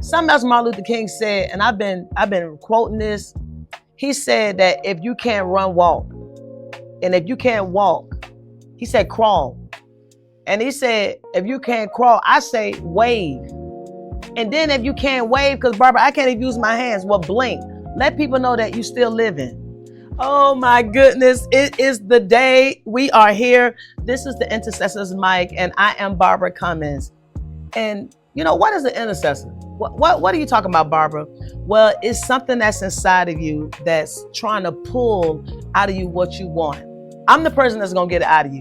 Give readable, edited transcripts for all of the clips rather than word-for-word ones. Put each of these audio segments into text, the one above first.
Something else Martin Luther King said, and I've been quoting this. He said that if you can't run, walk. And if you can't walk, he said crawl. And he said, if you can't crawl, I say wave. And then if you can't wave, because Barbara, I can't even use my hands, well, blink. Let people know that you still living. Oh my goodness, it is the day. We are here. This is the Intercessors mic, and I am Barbara Cummings. And you know, what is an intercessor? What are you talking about, Barbara? Well, it's something that's inside of you that's trying to pull out of you what you want. I'm the person that's gonna get it out of you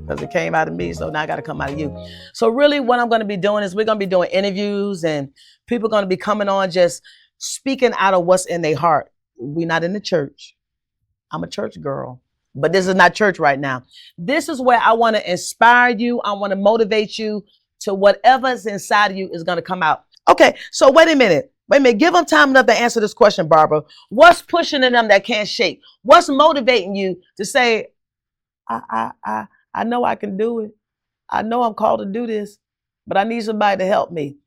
because it came out of me, so now I gotta come out of you. So really what I'm gonna be doing is we're gonna be doing interviews, and people are gonna be coming on just speaking out of what's in their heart. We're not in the church. I'm a church girl, but this is not church right now. This is where I wanna inspire you. I wanna motivate you to whatever's inside of you is gonna come out. Okay, so wait a minute. Give them time enough to answer this question, Barbara. What's pushing in them that can't shake? What's motivating you to say, I know I can do it. I know I'm called to do this, but I need somebody to help me.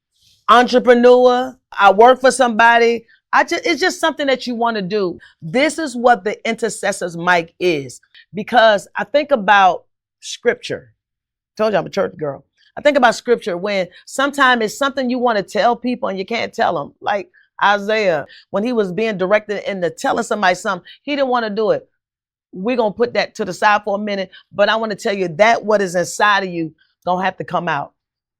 Entrepreneur, I work for somebody. It's just something that you want to do. This is what the Intercessors mic is, because I think about scripture. I told you I'm a church girl. I think about scripture when sometimes it's something you want to tell people and you can't tell them. Like Isaiah, when he was being directed into telling somebody something, he didn't want to do it. We're going to put that to the side for a minute, but I want to tell you that what is inside of you don't have to come out.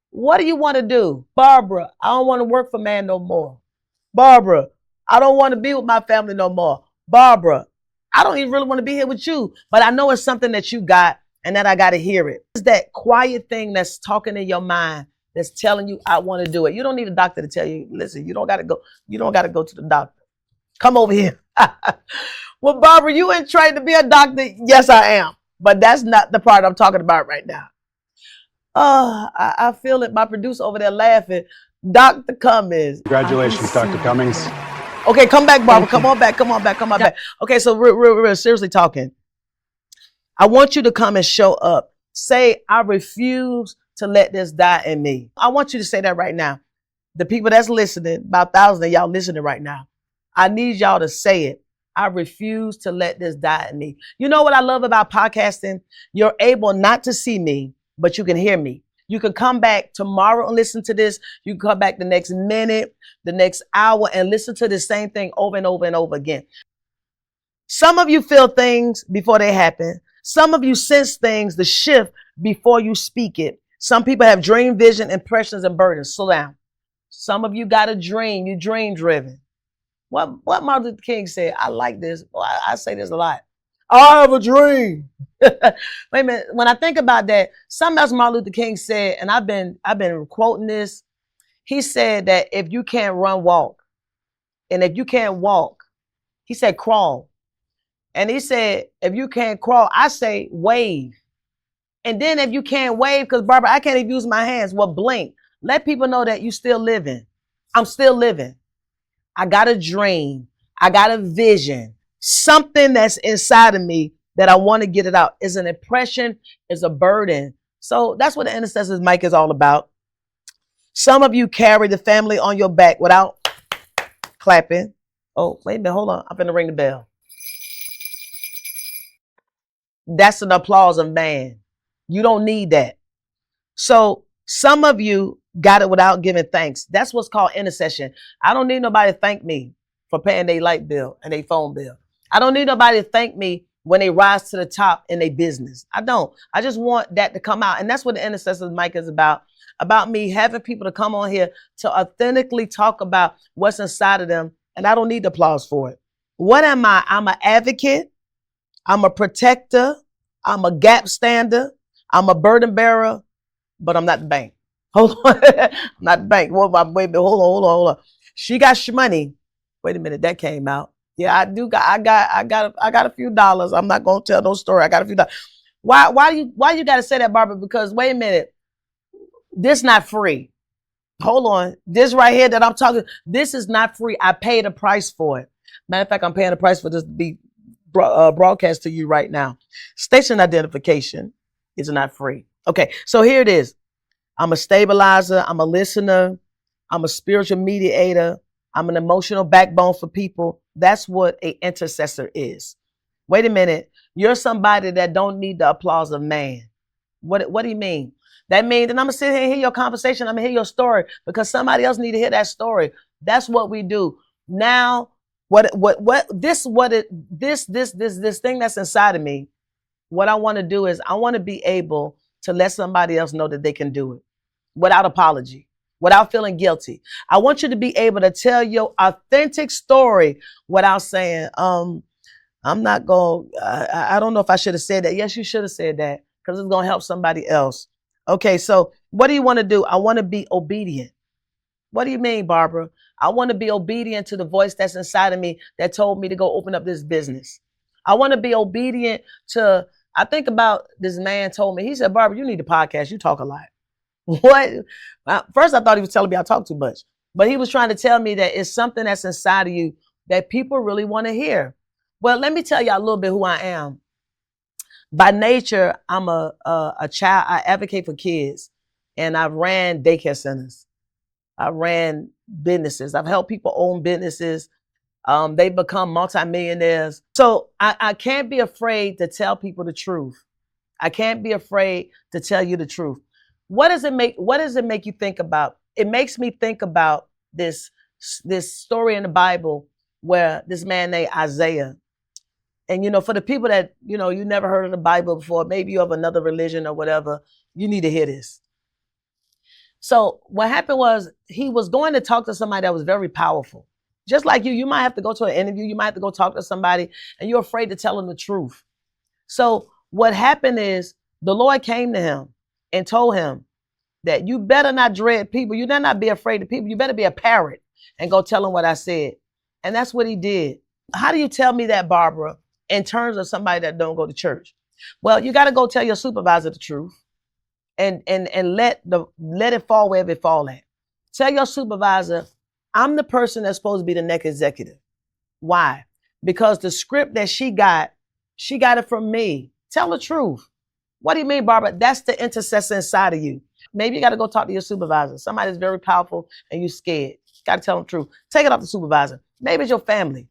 What do you want to do? Barbara, I don't want to work for man no more. Barbara, I don't want to be with my family no more. Barbara, I don't even really want to be here with you, but I know it's something that you got and that I got to hear it. It's that quiet thing that's talking in your mind that's telling you, I want to do it. You don't need a doctor to tell you, listen, you don't got to go to the doctor. Come over here. Well, Barbara, you ain't trained to be a doctor. Yes, I am. But that's not the part I'm talking about right now. I feel it. My producer over there laughing. Dr. Cummings. Congratulations, Dr. Cummings. Okay, come back, Barbara. Come on back. Okay, so real seriously talking. I want you to come and show up. Say, I refuse to let this die in me. I want you to say that right now. The people that's listening, about 1,000 of y'all listening right now, I need y'all to say it. I refuse to let this die in me. You know what I love about podcasting? You're able not to see me, but you can hear me. You can come back tomorrow and listen to this. You can come back the next minute, the next hour, and listen to the same thing over and over and over again. Some of you feel things before they happen. Some of you sense things, the shift before you speak it. Some people have dream, vision, impressions, and burdens. Slow down. Some of you got a dream. You're dream driven. What Martin Luther King said, I like this. Well, I say this a lot. I have a dream. Wait a minute. When I think about that, something else Martin Luther King said, and I've been quoting this. He said that if you can't run, walk. And if you can't walk, he said crawl. And he said, if you can't crawl, I say wave. And then if you can't wave, because Barbara, I can't even use my hands, well, blink. Let people know that you still living. I'm still living. I got a dream. I got a vision. Something that's inside of me that I want to get it out. Is an impression, is a burden. So that's what the Intercessors mic is all about. Some of you carry the family on your back without clapping. Oh, wait a minute, hold on. I'm going to ring the bell. That's an applause of man. You don't need that. So some of you got it without giving thanks. That's what's called intercession. I don't need nobody to thank me for paying their light bill and their phone bill. I don't need nobody to thank me when they rise to the top in their business. I don't. I just want that to come out. And that's what the Intercessors mic is about me having people to come on here to authentically talk about what's inside of them. And I don't need the applause for it. What am I? I'm an advocate. I'm a protector. I'm a gap stander. I'm a burden bearer, but I'm not the bank. Hold on. I'm not the bank. Wait, hold on. She got money. Wait a minute. That came out. Yeah, I do. I got a few dollars. I'm not going to tell no story. I got a few dollars. Why you got to say that, Barbara? Because wait a minute. This not free. Hold on. This right here that I'm talking, this is not free. I paid a price for it. Matter of fact, I'm paying a price for this to be broadcast to you right now. Station identification is not free. Okay, so here it is. I'm a stabilizer. I'm a listener. I'm a spiritual mediator. I'm an emotional backbone for people. That's what an intercessor is. Wait a minute. You're somebody that don't need the applause of man. What do you mean? That means that I'm gonna sit here and hear your conversation. I'm gonna hear your story because somebody else need to hear that story. That's what we do. Now, this thing that's inside of me, what I want to do is I want to be able to let somebody else know that they can do it without apology, without feeling guilty. I want you to be able to tell your authentic story without saying, I'm not going, I don't know if I should have said that. Yes, you should have said that because it's going to help somebody else. Okay, so what do you want to do? I want to be obedient. What do you mean, Barbara? I want to be obedient to the voice that's inside of me that told me to go open up this business. I want to be obedient to, I think about this man told me, he said, Barbara, you need a podcast. You talk a lot. What? First, I thought he was telling me I talk too much, but he was trying to tell me that it's something that's inside of you that people really want to hear. Well, let me tell you a little bit who I am. By nature, I'm a child. I advocate for kids, and I've ran daycare centers. I ran businesses. I've helped people own businesses. They become multimillionaires. So I can't be afraid to tell people the truth. I can't be afraid to tell you the truth. What does it make you think about? It makes me think about this story in the Bible where this man named Isaiah. And, for the people that, you never heard of the Bible before, maybe you have another religion or whatever, you need to hear this. So what happened was he was going to talk to somebody that was very powerful. Just like you might have to go to an interview. You might have to go talk to somebody and you're afraid to tell them the truth. So what happened is the Lord came to him and told him that you better not dread people. You better not be afraid of people. You better be a parrot and go tell them what I said. And that's what he did. How do you tell me that, Barbara, in terms of somebody that don't go to church? Well, you got to go tell your supervisor the truth and let it fall wherever it fall at. Tell your supervisor, I'm the person that's supposed to be the next executive. Why? Because the script that she got it from me. Tell the truth. What do you mean, Barbara? That's the intercessor inside of you. Maybe you got to go talk to your supervisor. Somebody that's very powerful and you're scared. Got to tell them the truth. Take it off the supervisor. Maybe it's your family.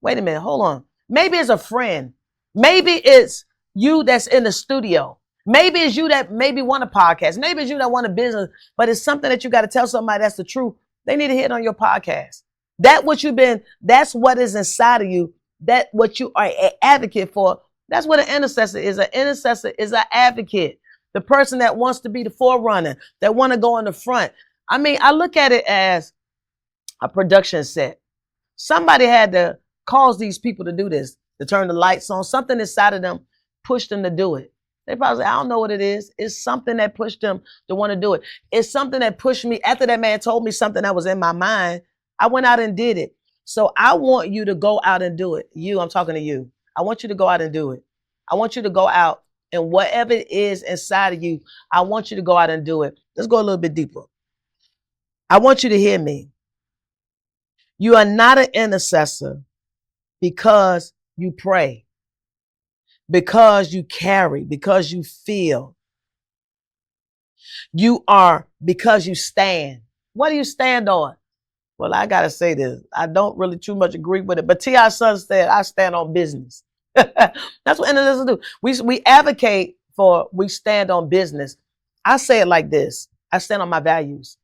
Wait a minute. Hold on. Maybe it's a friend. Maybe it's you that's in the studio. Maybe it's you that maybe want a podcast. Maybe it's you that want a business, but it's something that you got to tell somebody that's the truth. They need to hear it on your podcast. That's what is inside of you. That what you are an advocate for. That's what an intercessor is. An intercessor is an advocate. The person that wants to be the forerunner, that want to go in the front. I mean, I look at it as a production set. Somebody had to cause these people to do this, to turn the lights on. Something inside of them pushed them to do it. They probably say, I don't know what it is. It's something that pushed them to want to do it. It's something that pushed me. After that man told me something that was in my mind, I went out and did it. So I want you to go out and do it. I'm talking to you. I want you to go out and do it. I want you to go out and whatever it is inside of you, I want you to go out and do it. Let's go a little bit deeper. I want you to hear me. You are not an intercessor because you pray, because you carry, because you feel. You are because you stand. What do you stand on? Well, I got to say this. I don't really too much agree with it, but T.I. Son said, I stand on business. That's what intercessors do. We advocate for, we stand on business. I say it like this. I stand on my values.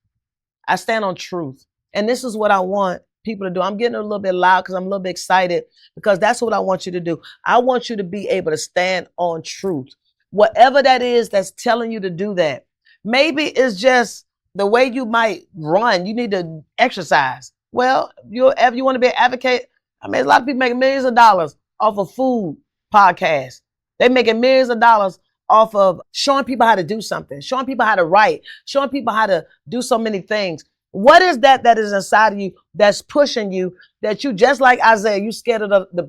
I stand on truth. And this is what I want people to do. I'm getting a little bit loud because I'm a little bit excited because that's what I want you to do. I want you to be able to stand on truth. Whatever that is that's telling you to do that. Maybe it's just the way you might run. You need to exercise. Well, if you want to be an advocate, I mean, a lot of people make millions of dollars off of food podcasts. They're making millions of dollars off of showing people how to do something, showing people how to write, showing people how to do so many things. What is that is inside of you that's pushing you, that you, just like Isaiah, you scared of the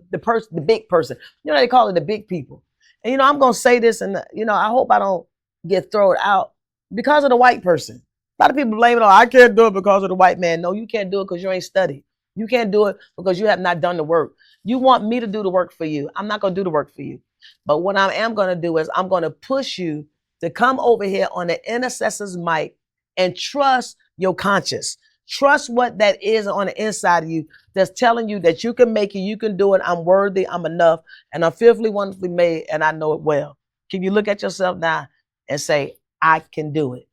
big person. They call it the big people. And, I'm going to say this and, I hope I don't get thrown out because of the white person. A lot of people blame it on, I can't do it because of the white man. No, you can't do it because you ain't studied. You can't do it because you have not done the work. You want me to do the work for you. I'm not going to do the work for you. But what I am going to do is I'm going to push you to come over here on the intercessor's mic and trust your conscience. Trust what that is on the inside of you that's telling you that you can make it, you can do it, I'm worthy, I'm enough, and I'm fearfully, wonderfully made, and I know it well. Can you look at yourself now and say, I can do it.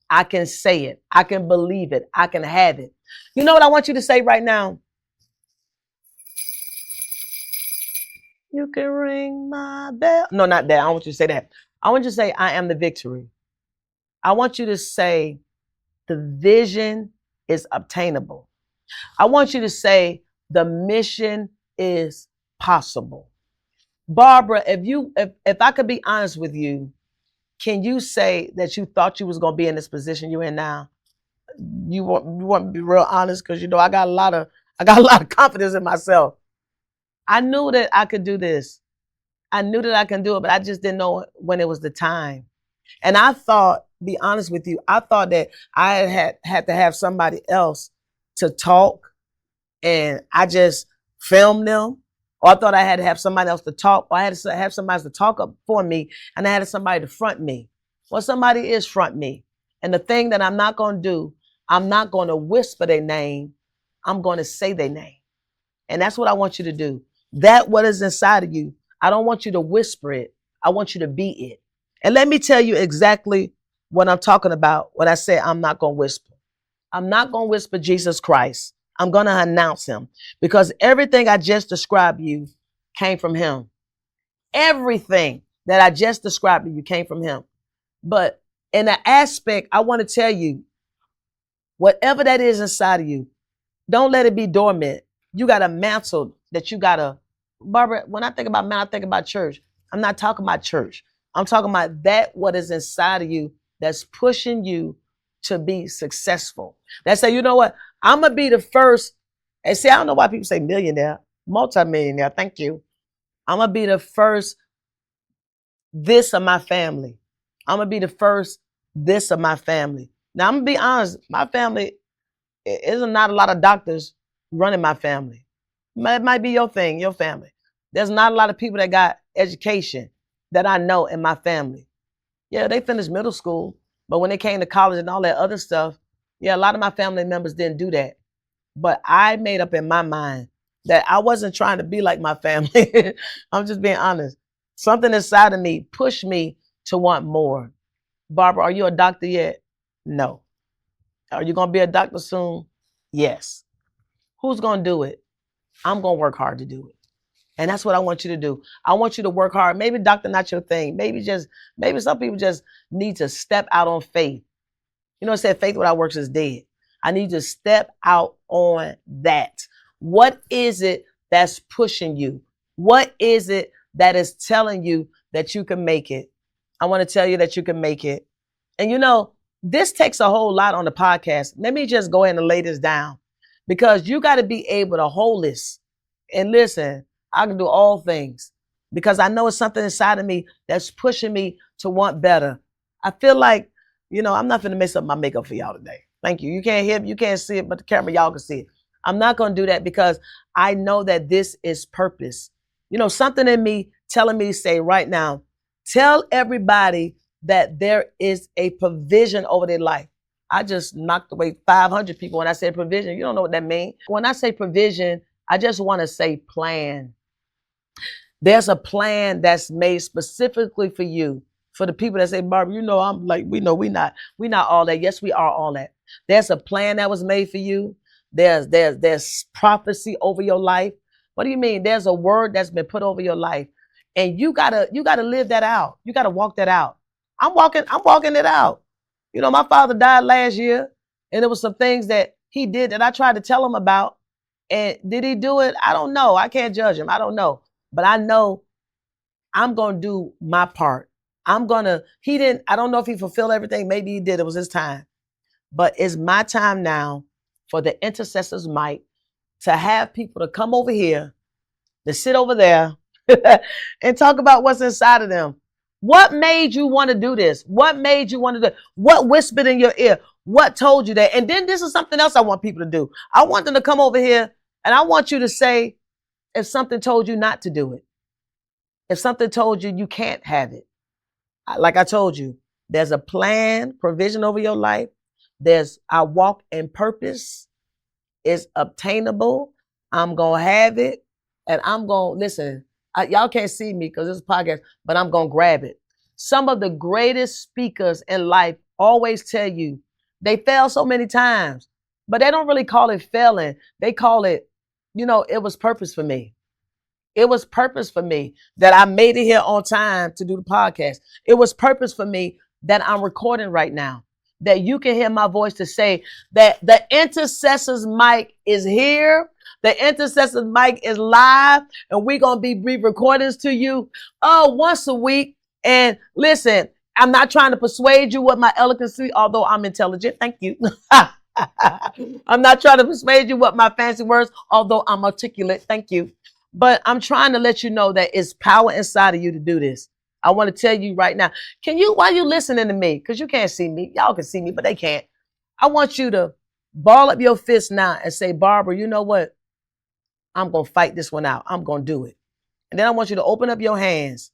I can say it. I can believe it. I can have it. You know what I want you to say right now? You can ring my bell. No, not that. I don't want you to say that. I want you to say, I am the victory. I want you to say, the vision is obtainable. I want you to say, the mission is possible. Barbara, if I could be honest with you, can you say that you thought you was going to be in this position you're in now? You want to be real honest, because I got a lot of confidence in myself. I knew that I could do this. I knew that I can do it, but I just didn't know when it was the time. And I thought, be honest with you, I thought that I had to have somebody else to talk, and I just filmed them. Or I thought I had to have somebody else to talk, or I had to have somebody else to talk up for me, and I had somebody to front me. Well, somebody is front me. And the thing that I'm not going to do, I'm not going to whisper their name. I'm going to say their name. And that's what I want you to do. That what is inside of you, I don't want you to whisper it. I want you to be it. And let me tell you exactly what I'm talking about when I say I'm not going to whisper. I'm not going to whisper Jesus Christ. I'm going to announce him, because everything I just described to you came from him. Everything that I just described to you came from him. But in an aspect, I want to tell you, whatever that is inside of you, don't let it be dormant. You got a mantle that you got to, Barbara, when I think about man, I think about church. I'm not talking about church. I'm talking about that what is inside of you that's pushing you to be successful. That say, you know what? I'm going to be the first. And see, I don't know why people say millionaire, multimillionaire. Thank you. I'm going to be the first this of my family. I'm going to be the first this of my family. Now, I'm going to be honest. My family, there's not a lot of doctors running my family. It might be your thing, your family. There's not a lot of people that got education that I know in my family. Yeah, they finished middle school, but when they came to college and all that other stuff, yeah, a lot of my family members didn't do that. But I made up in my mind that I wasn't trying to be like my family. I'm just being honest. Something inside of me pushed me to want more. Barbara, are you a doctor yet? No. Are you going to be a doctor soon? Yes. Who's going to do it? I'm going to work hard to do it. And that's what I want you to do. I want you to work hard. Maybe doctor not your thing. Maybe some people just need to step out on faith. You know, it said faith without works is dead. I need to step out on that. What is it that's pushing you? What is it that is telling you that you can make it? I want to tell you that you can make it. And you know, this takes a whole lot on the podcast. Let me just go ahead and lay this down, because you got to be able to hold this and listen. I can do all things because I know it's something inside of me that's pushing me to want better. I feel like, I'm not going to mess up my makeup for y'all today. Thank you. You can't hear, you can't see it, but the camera, y'all can see it. I'm not going to do that because I know that this is purpose. Something in me telling me to say right now, tell everybody that there is a provision over their life. I just knocked away 500 people when I said provision. You don't know what that means. When I say provision, I just want to say plan. There's a plan that's made specifically for you. For the people that say, Barbara, I'm like, we not all that. Yes, we are all that. There's a plan that was made for you. There's prophecy over your life. What do you mean? There's a word that's been put over your life, and you gotta live that out. You gotta walk that out. I'm walking it out. My father died last year, and there was some things that he did that I tried to tell him about. And did he do it? I don't know. I can't judge him. I don't know. But I know I'm going to do my part. I don't know if he fulfilled everything. Maybe he did. It was his time. But it's my time now for the intercessors might to have people to come over here, to sit over there and talk about what's inside of them. What made you want to do this? What made you want to do? What whispered in your ear? What told you that? And then this is something else I want people to do. I want them to come over here and I want you to say, if something told you not to do it, if something told you you can't have it, like I told you, there's a plan, provision over your life. I walk in purpose. It's obtainable. I'm going to have it. And I'm going to, listen, y'all can't see me because this is a podcast, but I'm going to grab it. Some of the greatest speakers in life always tell you they fail so many times, but they don't really call it failing. They call it, it was purpose for me. It was purpose for me that I made it here on time to do the podcast. It was purpose for me that I'm recording right now, that you can hear my voice to say that the intercessor's mic is here. The intercessor's mic is live, and we're going to be recordings to you once a week. And listen, I'm not trying to persuade you with my eloquency, although I'm intelligent. Thank you. I'm not trying to persuade you with my fancy words, although I'm articulate. Thank you. But I'm trying to let you know that it's power inside of you to do this. I want to tell you right now. While you listening to me, because you can't see me, y'all can see me, but they can't. I want you to ball up your fist now and say, Barbara, you know what? I'm going to fight this one out. I'm going to do it. And then I want you to open up your hands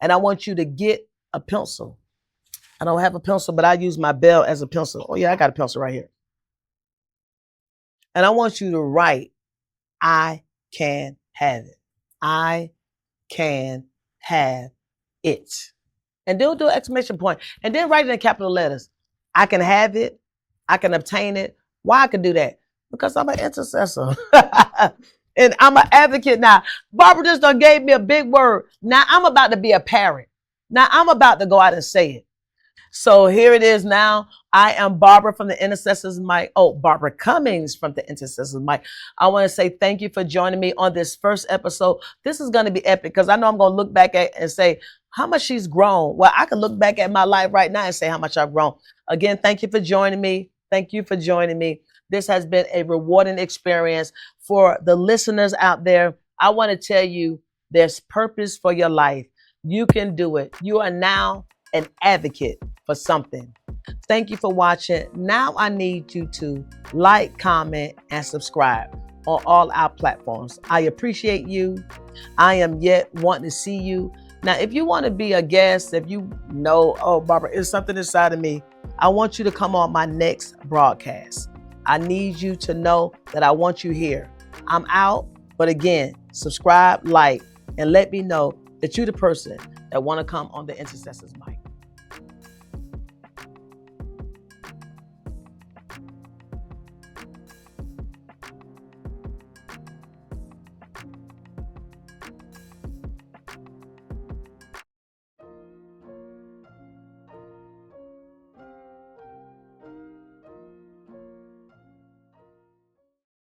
and I want you to get a pencil. I don't have a pencil, but I use my belt as a pencil. Oh yeah, I got a pencil right here. And I want you to write, I can have it. I can have it. And then do an exclamation point. And then write it in capital letters. I can have it. I can obtain it. Why I can do that? Because I'm an intercessor. And I'm an advocate now. Barbara just done gave me a big word. Now I'm about to be a parent. Now I'm about to go out and say it. So here it is now. I am Barbara from the Intercessors Mic. Oh, Barbara Cummings from the Intercessors Mic. I want to say thank you for joining me on this first episode. This is going to be epic because I know I'm going to look back at and say how much she's grown. Well, I can look back at my life right now and say how much I've grown. Again, thank you for joining me. Thank you for joining me. This has been a rewarding experience for the listeners out there. I want to tell you there's purpose for your life. You can do it. You are now an advocate for something. Thank you for watching. Now I need you to like, comment, and subscribe on all our platforms. I appreciate you. I am yet wanting to see you. Now, if you want to be a guest, if you know, oh, Barbara, it's something inside of me, I want you to come on my next broadcast. I need you to know that I want you here. I'm out, but again, subscribe, like, and let me know that you're the person that want to come on the Intercessors Mic.